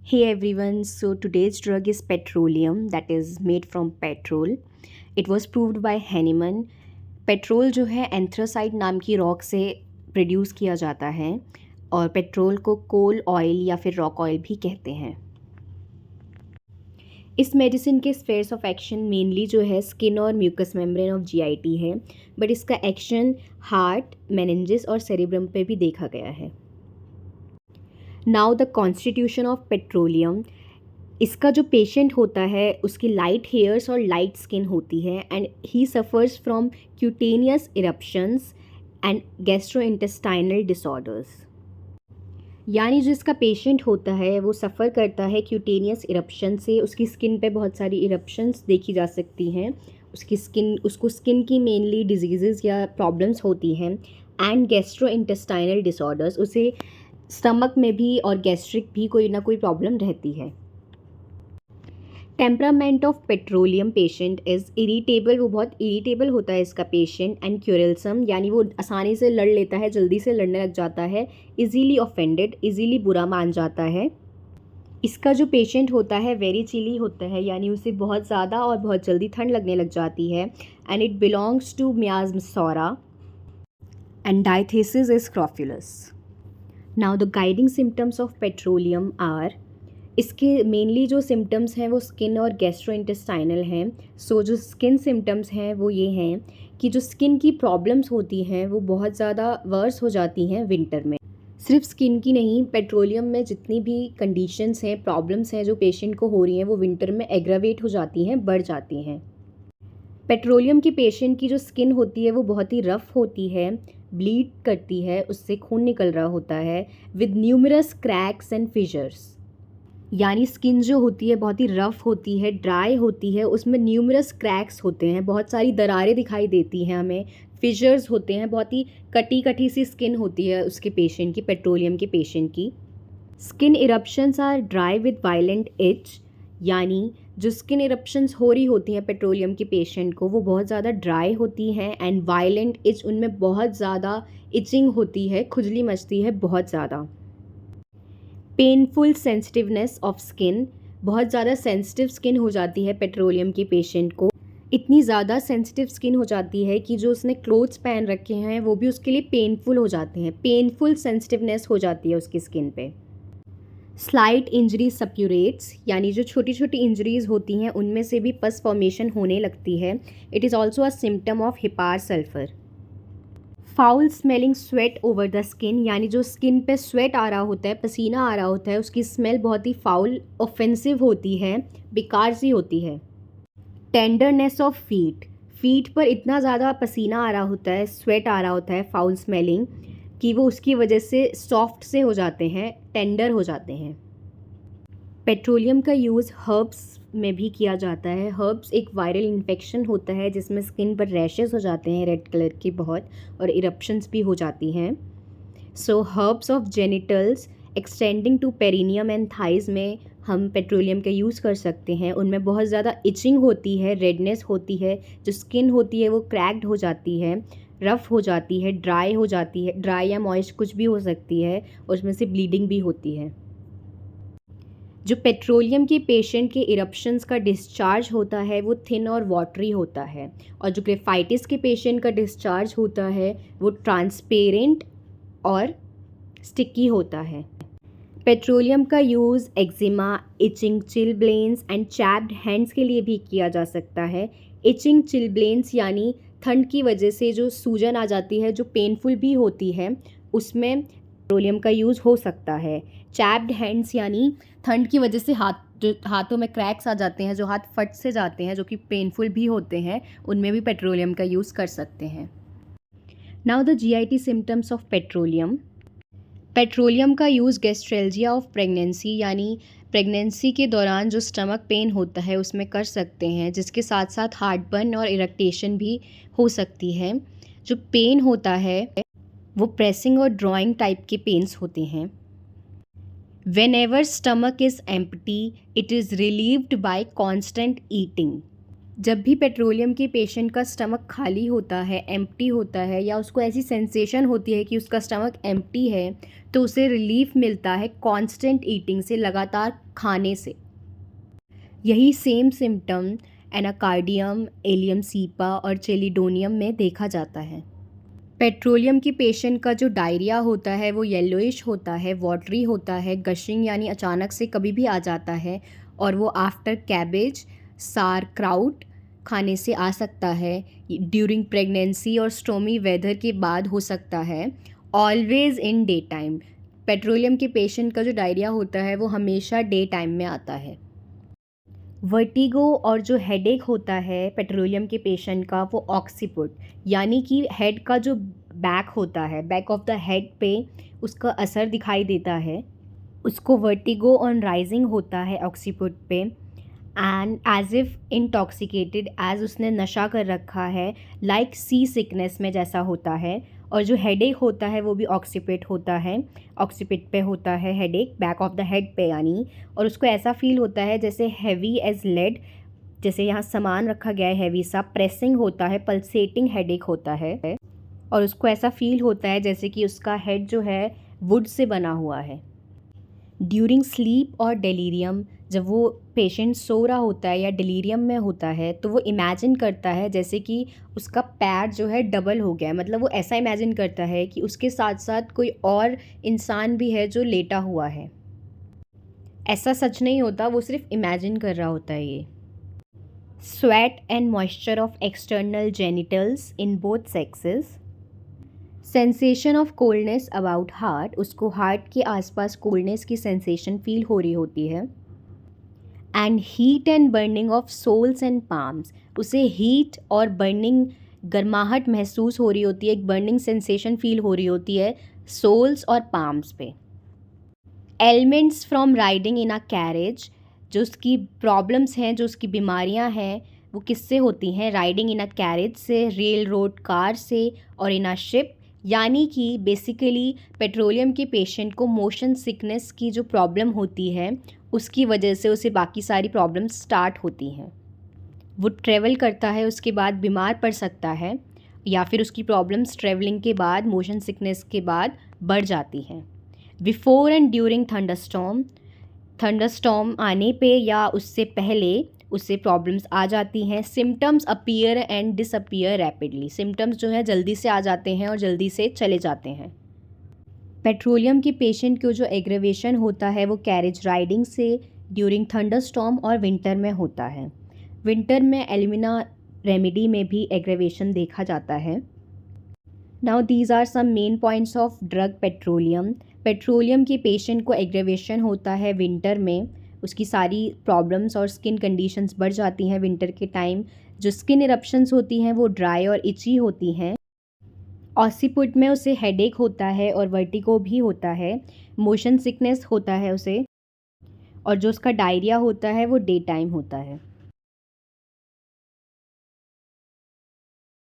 Hey everyone, so today's drug is petroleum that is made from petrol. It was proved by Hahnemann. Petrol जो है anthracite नाम की rock से produce किया जाता है और पेट्रोल को कोल ऑयल या फिर रॉक ऑयल भी कहते हैं। इस मेडिसिन के स्फेयर्स ऑफ एक्शन मेनली जो है स्किन और म्यूकस मेम्ब्रेन ऑफ जीआईटी है, बट इसका एक्शन हार्ट, मेनिंजेस और सेरिब्रम पे भी देखा गया है। Now the constitution of petroleum, इसका जो पेशेंट होता है उसकी लाइट हेयर्स और लाइट स्किन होती है and he suffers from cutaneous eruptions and gastrointestinal disorders. यानी जो इसका पेशेंट होता है वो सफ़र करता है क्यूटेनियस इरप्शन से, उसकी स्किन पे बहुत सारी इरप्शंस देखी जा सकती हैं, उसको स्किन की मेनली डिजीज़ या प्रॉब्लम्स होती हैं एंड गैस्ट्रोइंटेस्टाइनल डिसऑर्डर्स, उसे स्टमक में भी और गैस्ट्रिक भी कोई ना कोई प्रॉब्लम रहती है। Temperament of petroleum patient is irritable, वो बहुत इरीटेबल होता है इसका पेशेंट, एंड क्यूरलसम यानी वो आसानी से लड़ लेता है, जल्दी से लड़ने लग जाता है। इजीली ऑफेंडेड, इजीली बुरा मान जाता है। इसका जो पेशेंट होता है वेरी चिली होता है, यानी उसे बहुत ज़्यादा और बहुत जल्दी ठंड लगने लग जाती है and it belongs to miasm psora and diathesis is scrofulous. Now the guiding symptoms of petroleum are, इसके मेनली जो सिम्टम्स हैं वो स्किन और गैस्ट्रोइंटेस्टाइनल हैं। सो जो स्किन सिम्टम्स हैं वो ये हैं कि जो स्किन की प्रॉब्लम्स होती हैं वो बहुत ज़्यादा वर्स हो जाती हैं विंटर में। सिर्फ स्किन की नहीं, पेट्रोलियम में जितनी भी कंडीशंस हैं, प्रॉब्लम्स हैं जो पेशेंट को हो रही हैं वो विंटर में एग्रावेट हो जाती हैं, बढ़ जाती हैं। पेट्रोलियम की पेशेंट की जो स्किन होती है वो बहुत ही रफ़ होती है, ब्लीड करती है, उससे खून निकल रहा होता है with numerous cracks and fissures. यानी स्किन जो होती है बहुत ही रफ़ होती है, ड्राई होती है, उसमें न्यूमरस क्रैक्स होते हैं, बहुत सारी दरारें दिखाई देती हैं हमें, फिशर्स होते हैं, बहुत ही कटी कटी सी स्किन होती है उसके पेशेंट की, पेट्रोलियम के पेशेंट की। Skin eruptions are dry with violent itch, यानी जो स्किन इरप्शंस हो रही होती हैं पेट्रोलियम के पेशेंट को वो बहुत ज़्यादा ड्राई होती हैं एंड वायलेंट इच, उनमें बहुत ज़्यादा इचिंग होती है, खुजली मचती है बहुत ज़्यादा। पेनफुल सेंसिटिवनेस ऑफ स्किन, बहुत ज़्यादा सेंसिटिव स्किन हो जाती है पेट्रोलियम के पेशेंट को, इतनी ज़्यादा सेंसिटिव स्किन हो जाती है कि जो उसने क्लोथ्स पहन रखे हैं वो भी उसके लिए पेनफुल हो जाते हैं, पेनफुल सेंसिटिवनेस हो जाती है उसकी स्किन पे। स्लाइट इंजरी सप्यूरेट्स, यानी जो छोटी छोटी इंजरीज होती हैं उनमें से भी पस फॉर्मेशन होने लगती है। It is also a symptom of hepar sulphur. Foul smelling sweat over the skin, यानी जो स्किन पे स्वेट आ रहा होता है, पसीना आ रहा होता है, उसकी स्मेल बहुत ही फाउल, ऑफेंसिव होती है, बेकार सी होती है। टेंडरनेस ऑफ फीट, फीट पर इतना ज़्यादा पसीना आ रहा होता है, स्वेट आ रहा होता है, फाउल स्मेलिंग, कि वो उसकी वजह से सॉफ्ट से हो जाते हैं, टेंडर हो जाते हैं। पेट्रोलियम का यूज़ हर्ब्स में भी किया जाता है। हर्ब्स एक वायरल इन्फेक्शन होता है जिसमें स्किन पर रैशेस हो जाते हैं रेड कलर की बहुत, और इरप्शंस भी हो जाती हैं। So herpes of genitals extending to perineum and thighs में हम पेट्रोलियम का यूज़ कर सकते हैं। उनमें बहुत ज़्यादा इचिंग होती है, रेडनेस होती है, जो स्किन होती है वो क्रैक्ड हो जाती है, रफ़ हो जाती है, ड्राई हो जाती है, ड्राई या मॉइस्ट कुछ भी हो सकती है, और उसमें से ब्लीडिंग भी होती है। जो पेट्रोलियम के पेशेंट के इरप्शंस का डिस्चार्ज होता है वो थिन और वाटरी होता है, और जो ग्रेफाइटिस के पेशेंट का डिस्चार्ज होता है वो ट्रांसपेरेंट और स्टिकी होता है। पेट्रोलियम का use eczema, itching, chilblains and chapped hands के लिए भी किया जा सकता है। इचिंग, चिलब्लेन्स यानी ठंड की वजह से जो सूजन आ जाती है, जो पेनफुल भी होती है, उसमें पेट्रोलियम का यूज़ हो सकता है। चैप्ड हैंड्स यानी ठंड की वजह से हाथों में क्रैक्स आ जाते हैं, जो हाथ फट से जाते हैं, जो कि पेनफुल भी होते हैं, उनमें भी पेट्रोलियम का यूज़ कर सकते हैं। Now the GIT symptoms of petroleum. Petroleum का यूज़ गैस्ट्रेल्जिया ऑफ प्रेगनेंसी, यानी प्रेगनेंसी के दौरान जो स्टमक पेन होता है उसमें कर सकते हैं, जिसके साथ साथ हार्टबर्न और इरिटेशन भी हो सकती है। जो पेन होता है वो प्रेसिंग और ड्रॉइंग टाइप के पेन्स होते हैं। Whenever stomach is empty, it is relieved by constant eating. जब भी पेट्रोलियम के पेशेंट का स्टमक खाली होता है, एम्प्टी होता है, या उसको ऐसी सेंसेशन होती है कि उसका स्टमक एम्प्टी है, तो उसे रिलीफ मिलता है कांस्टेंट ईटिंग से, लगातार खाने से। यही same symptom Anacardium, allium cepa और चेलिडोनियम में देखा जाता है। पेट्रोलियम की पेशेंट का जो डायरिया होता है वो येलोइश होता है, वाटरी होता है, गशिंग यानी अचानक से कभी भी आ जाता है, और वो आफ्टर कैबेज, सारक्राउट खाने से आ सकता है, ड्यूरिंग प्रेगनेंसी और स्टोमी वेदर के बाद हो सकता है, always in day time. Petroleum के पेशेंट का जो डायरिया होता है वो हमेशा डे टाइम में आता है। वर्टिगो और जो हेडेक होता है पेट्रोलियम के पेशेंट का, वो ऑक्सीपुट यानी कि हेड का जो बैक होता है, बैक ऑफ द हेड पे उसका असर दिखाई देता है, उसको वर्टिगो ऑन राइजिंग होता है ऑक्सीपुट पे, and as if intoxicated, as उसने नशा कर रखा है, लाइक सी सिकनेस में जैसा होता है। और जो हेडेक होता है वो भी ऑक्सीपिट होता है, ऑक्सीपिट पे होता है headache, back of the head पे यानी, और उसको ऐसा फील होता है जैसे हैवी एज लेड, जैसे यहाँ सामान रखा गया है हैवी सा, प्रेसिंग होता है, पल्सेटिंग हेडेक होता है, और उसको ऐसा फील होता है जैसे कि उसका हेड जो है वुड से बना हुआ है। ड्यूरिंग स्लीप और डेलीरियम, जब वो पेशेंट सो रहा होता है या डिलीरियम में होता है, तो वो इमेजिन करता है जैसे कि उसका पैर जो है डबल हो गया है। मतलब वो ऐसा इमेजिन करता है कि उसके साथ साथ कोई और इंसान भी है जो लेटा हुआ है। ऐसा सच नहीं होता, वो सिर्फ इमेजिन कर रहा होता है ये। Sweat and moisture of external genitals in both sexes. Sensation of coldness about heart, उसको हार्ट के आसपास कोल्डनेस की सेंसेशन फील हो रही होती है। And heat and burning of soles and palms, उसे हीट और बर्निंग, गर्माहट महसूस हो रही होती है, एक बर्निंग सेंसेशन फील हो रही होती है सोल्स और पाम्स पे। Elements from riding in a carriage, जो उसकी प्रॉब्लम्स हैं, जो उसकी बीमारियां हैं, वो किससे होती हैं? राइडिंग इन अ कैरेज से, रेल रोड कार से, और इन अ शिप, यानी कि बेसिकली पेट्रोलियम के पेशेंट को मोशन सिकनेस की जो प्रॉब्लम होती है उसकी वजह से उसे बाकी सारी प्रॉब्लम्स स्टार्ट होती हैं। वो ट्रैवल करता है, उसके बाद बीमार पड़ सकता है, या फिर उसकी प्रॉब्लम्स ट्रैवलिंग के बाद, मोशन सिकनेस के बाद बढ़ जाती हैं। Before and during thunderstorm, thunderstorm आने पे या उससे पहले उससे प्रॉब्लम्स आ जाती हैं। Symptoms appear and disappear rapidly, symptoms जो है जल्दी से आ जाते हैं और जल्दी से चले जाते हैं। पेट्रोलियम के पेशेंट को जो एग्रेवेशन होता है वो कैरेज राइडिंग से, ड्यूरिंग थंडरस्टॉर्म और विंटर में होता है। विंटर में एल्यूमिना रेमेडी में भी एग्रेवेशन देखा जाता है। Now these are some main points of drug petroleum. Petroleum के पेशेंट को एग्रेवेशन होता है विंटर में, उसकी सारी प्रॉब्लम्स और स्किन कंडीशंस बढ़ जाती हैं विंटर के टाइम। जो स्किन इरप्शंस होती हैं वो ड्राई और इची होती हैं। ऑक्सीपुट में उसे हेडेक होता है और वर्टिगो भी होता है, मोशन सिकनेस होता है उसे, और जो उसका डायरिया होता है वो डे टाइम होता है।